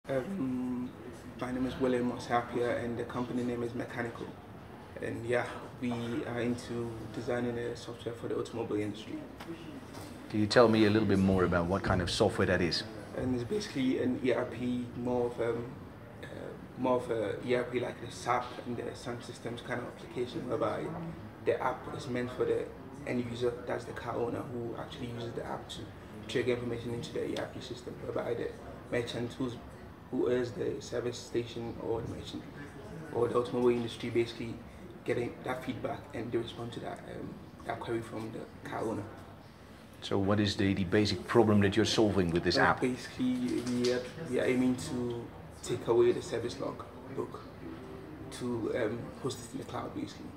Um, my name is William Osapia and the company name is Mechenico. And yeah, we are into designing a software for the automobile industry. Can you tell me a little bit more about what kind of software that is? And it's basically an ERP, more of a ERP like the SAP and the Sun Systems kind of application, whereby the app is meant for the end user, that's the car owner who actually uses the app to trigger information into the ERP system, whereby the merchant who is the service station or the merchant or the automobile industry basically getting that feedback and they respond to that query from the car owner. So what is the basic problem that you're solving with this app? Basically, we are aiming to take away the service log book to host it in the cloud basically.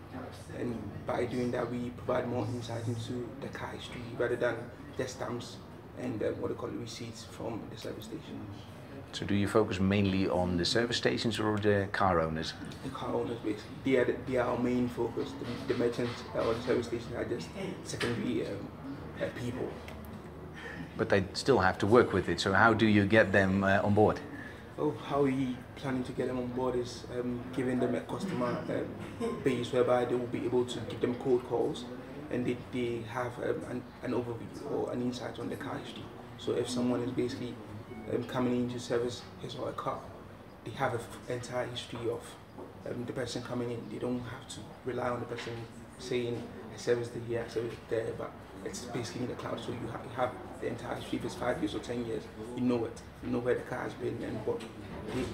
And by doing that, we provide more insight into the car history rather than the stamps and what they call receipts from the service station. So do you focus mainly on the service stations or the car owners? The car owners basically. They are our main focus. The merchants or the service stations are just secondary people. But they still have to work with it, so how do you get them on board? Oh, how we planning to get them on board is giving them a customer base whereby they will be able to give them cold calls and they have an overview or an insight on the car history. So if someone is basically coming in to service his or her car, they have an entire history of the person coming in. They don't have to rely on the person saying I serviced it here, I serviced it there, but it's basically in the cloud. So you have the entire history. If it's 5 years or 10 years, you know it. You know where the car has been and what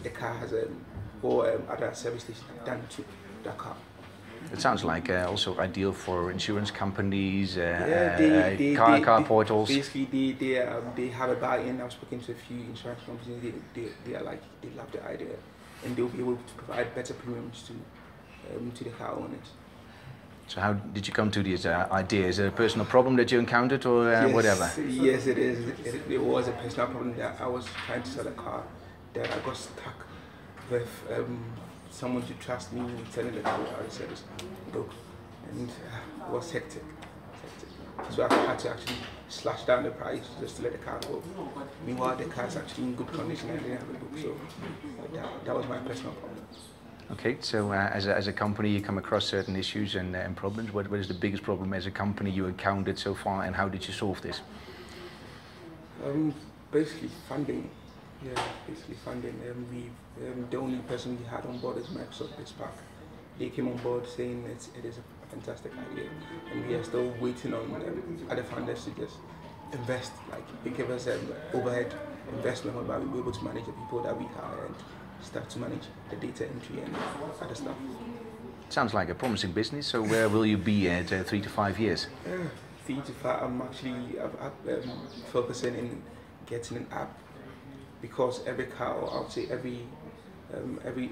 the car has or other service stations have done to the car. It sounds like also ideal for insurance companies, car portals. Basically, they have a buy-in. I've spoken to a few insurance companies. They love the idea, and they'll be able to provide better premiums to the car owners. So how did you come to this idea? Is it a personal problem that you encountered or whatever? Yes, it is. It was a personal problem that I was trying to sell a car that I got stuck with someone to trust me in selling the car without a service book, and it was hectic. So I had to actually slash down the price just to let the car go. Meanwhile, the car is actually in good condition and I didn't have a book, so that was my personal problem. Okay, so as a company you come across certain issues and problems. What is the biggest problem as a company you encountered so far and how did you solve this? Basically funding. Yeah, basically funding. The only person we had on board is Microsoft Bispark. They came on board saying it is a fantastic idea, and we are still waiting on other funders to just invest. Like they give us an overhead investment whereby we'll be able to manage the people that we hire and start to manage the data entry and other stuff. Sounds like a promising business. So where will you be at 3 to 5 years? 3 to 5. I'm actually focusing in getting an app, because every car, or I would say every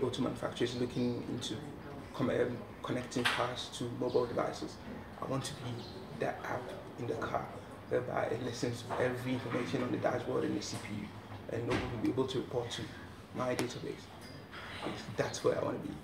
auto manufacturer is looking into connecting cars to mobile devices. I want to be that app in the car whereby it listens to every information on the dashboard and the CPU, and nobody will be able to report to my database. That's where I want to be.